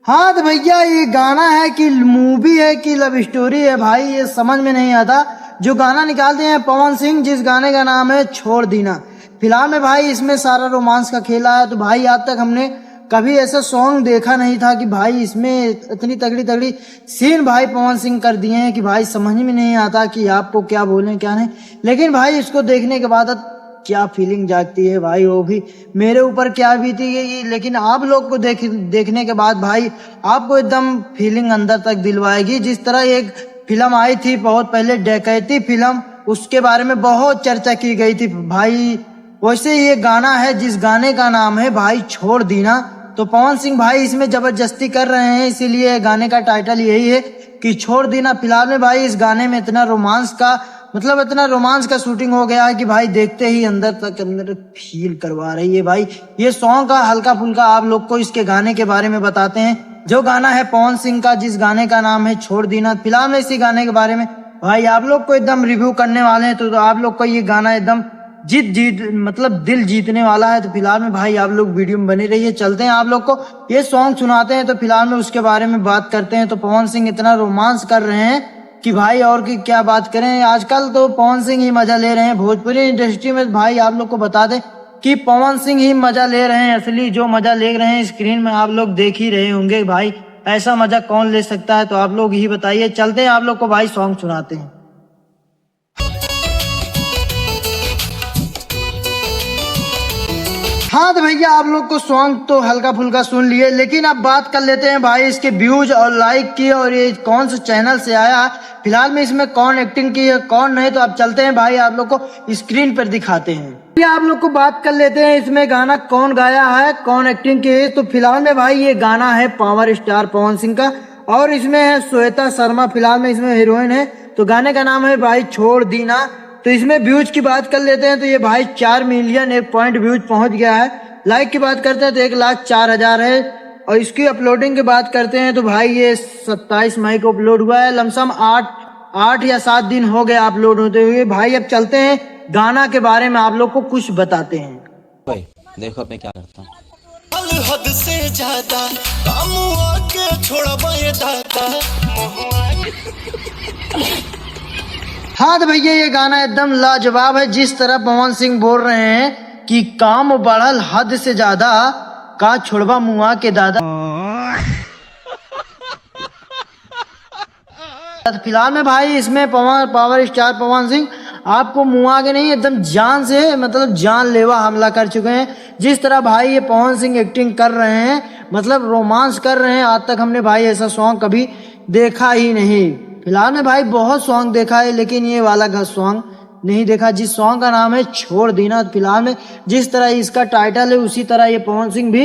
हाँ तो भैया ये गाना है कि मूवी है कि लव स्टोरी है भाई, ये समझ में नहीं आता। जो गाना निकालते हैं पवन सिंह, जिस गाने का नाम है छोड़ दीना। फिलहाल में भाई इसमें सारा रोमांस का खेला है। तो भाई आज तक हमने कभी ऐसा सॉन्ग देखा नहीं था कि भाई इसमें इतनी तगड़ी तगड़ी सीन भाई पवन सिंह कर दिए हैं कि भाई समझ में नहीं आता कि आपको क्या बोलें क्या नहीं। लेकिन भाई इसको देखने के बाद क्या फीलिंग जागती है भाई, वो भी मेरे ऊपर क्या बीती गई। लेकिन आप लोग को देखने के बाद भाई आपको एकदम फीलिंग अंदर तक दिलवाएगी। जिस तरह एक फिल्म आई थी बहुत पहले, डकैती फिल्म, उसके बारे में बहुत चर्चा की गई थी भाई, वैसे ये गाना है जिस गाने का नाम है भाई छोड़ दीना। तो पवन सिंह भाई इसमें जबरदस्ती कर रहे हैं, इसीलिए गाने का टाइटल यही है कि छोड़ दीना। फिलहाल में भाई इस गाने में इतना रोमांस का शूटिंग हो गया है कि भाई देखते ही अंदर फील करवा रही है भाई। ये सॉन्ग का हल्का फुल्का आप लोग को इसके गाने के बारे में बताते हैं। जो गाना है पवन सिंह का, जिस गाने का नाम है छोड़ दीना। फिलहाल में इसी गाने के बारे में भाई आप लोग को एकदम रिव्यू करने वाले हैं। तो आप लोग को ये गाना एकदम दिल जीतने वाला है। तो फिलहाल में भाई आप लोग वीडियो में बने रहिए। चलते हैं आप लोग को ये सॉन्ग सुनाते हैं। तो फिलहाल में उसके बारे में बात करते हैं। तो पवन सिंह इतना रोमांस कर रहे हैं कि भाई और की क्या बात करें। आजकल तो पवन सिंह ही मजा ले रहे हैं भोजपुरी इंडस्ट्री में। भाई आप लोग को बता दें कि पवन सिंह ही मजा ले रहे हैं, असली जो मजा ले रहे हैं स्क्रीन में आप लोग देख ही रहे होंगे भाई। ऐसा मजा कौन ले सकता है, तो आप लोग ही बताइए। चलते हैं आप लोग को भाई सॉन्ग सुनाते हैं। हाँ तो भैया आप लोग को सॉन्ग तो हल्का फुल्का सुन लिए, लेकिन अब बात कर लेते हैं भाई इसके व्यूज और लाइक की, और ये कौन से चैनल से आया, फिलहाल में इसमें कौन एक्टिंग की है कौन नहीं। तो अब चलते हैं भाई आप लोग को स्क्रीन पर दिखाते हैं। आप लोग को बात कर लेते हैं इसमें गाना कौन गाया है कौन एक्टिंग की है। तो फिलहाल में भाई ये गाना है पावर स्टार पवन सिंह का, और इसमें है श्वेता शर्मा, फिलहाल में इसमें हीरोइन है। तो गाने का नाम है भाई छोड़ दीना। तो इसमें व्यूज की बात कर लेते हैं तो ये भाई 4 मिलियन 1 पॉइंट व्यूज पहुंच गया है। लाइक की बात करते हैं तो 1,04,000 है। और इसकी अपलोडिंग की बात करते हैं तो भाई ये 27 मई को अपलोड हुआ है। लमसम 8 या 7 दिन हो गए अपलोड होते हुए। भाई अब चलते हैं गाना के बारे में आप लोग को कुछ बताते हैं। भाई देखो मैं क्या करता हूँ। हद से ज्यादा आके छोड़ा ये दादा। हाँ तो भैया ये गाना एकदम लाजवाब है। जिस तरह पवन सिंह बोल रहे हैं कि काम बढ़ल हद से ज्यादा, का छोड़वा मुआ के दादा। फिलहाल में भाई इसमें पावर स्टार पवन सिंह आपको मुआ के नहीं, एकदम जान से जानलेवा हमला कर चुके हैं। जिस तरह भाई ये पवन सिंह एक्टिंग कर रहे हैं, रोमांस कर रहे हैं, आज तक हमने भाई ऐसा सॉन्ग कभी देखा ही नहीं। फिलहाल में भाई बहुत सॉन्ग देखा है, लेकिन ये वाला सॉन्ग नहीं देखा जिस सॉन्ग का नाम है छोड़ दीना। फिलहाल में जिस तरह इसका टाइटल है उसी तरह ये पवन सिंह भी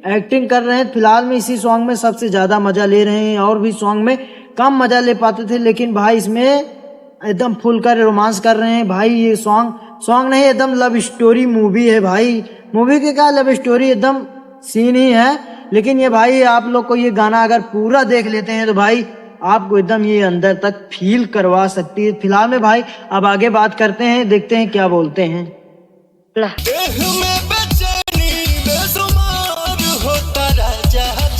एक्टिंग कर रहे हैं। फिलहाल में इसी सॉन्ग में सबसे ज्यादा मजा ले रहे हैं, और भी सॉन्ग में कम मजा ले पाते थे, लेकिन भाई इसमें एकदम फुल कर रोमांस कर रहे हैं। भाई ये सॉन्ग नहीं, एकदम लव स्टोरी मूवी है भाई। मूवी के क्या लव स्टोरी, एकदम सीन ही है। लेकिन ये भाई आप लोग को ये गाना अगर पूरा देख लेते हैं तो भाई आपको एकदम ये अंदर तक फील करवा सकती है। फिलहाल में भाई अब आगे बात करते हैं, देखते हैं क्या बोलते हैं।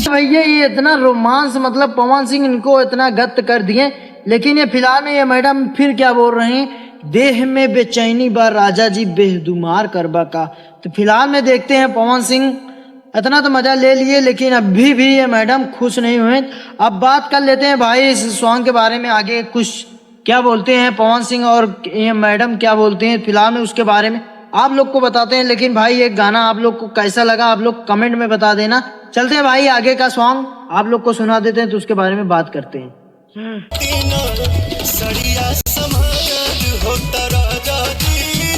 भैया ये इतना रोमांस पवन सिंह इनको इतना गत्त कर दिए, लेकिन ये फिलहाल में ये मैडम फिर क्या बोल रहे हैं, देह में बेचैनी बा राजा जी बेहदुमार करबा का। तो फिलहाल में देखते हैं पवन सिंह इतना तो मजा ले लिए, लेकिन अभी भी ये मैडम खुश नहीं हुए। अब बात कर लेते हैं भाई इस सॉन्ग के बारे में, आगे कुछ क्या बोलते हैं पवन सिंह और ये मैडम क्या बोलते हैं। फिलहाल में उसके बारे में आप लोग को बताते हैं। लेकिन भाई ये गाना आप लोग को कैसा लगा आप लोग कमेंट में बता देना। चलते हैं भाई आगे का सॉन्ग आप लोग को सुना देते हैं, तो उसके बारे में बात करते हैं।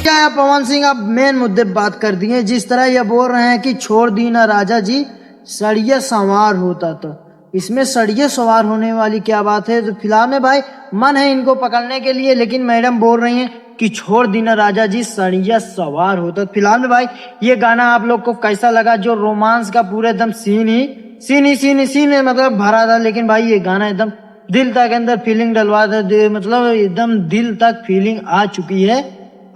क्या पवन सिंह अब मेन मुद्दे बात कर दिए। जिस तरह ये बोल रहे हैं कि छोड़ दीना राजा जी सड़िया सवार होता था, इसमें सड़िया सवार होने वाली क्या बात है। तो फिलहाल में भाई मन है इनको पकड़ने के लिए, लेकिन मैडम बोल रही हैं कि छोड़ दीना राजा जी सड़िया सवार होता। फिलहाल में भाई ये गाना आप लोग को कैसा लगा, जो रोमांस का पूरे एकदम सीन भरा था। लेकिन भाई ये गाना एकदम दिल तक अंदर फीलिंग डलवा था, एकदम दिल तक फीलिंग आ चुकी है।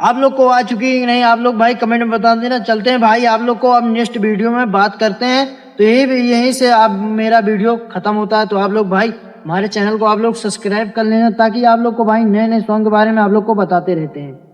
आप लोग को आ चुकी है नहीं, आप लोग भाई कमेंट में बता देना। चलते हैं भाई आप लोग को अब नेक्स्ट वीडियो में बात करते हैं। तो यहीं से अब मेरा वीडियो खत्म होता है। तो आप लोग भाई हमारे चैनल को आप लोग सब्सक्राइब कर लेना, ताकि आप लोग को भाई नए नए सॉन्ग के बारे में आप लोग को बताते रहते हैं।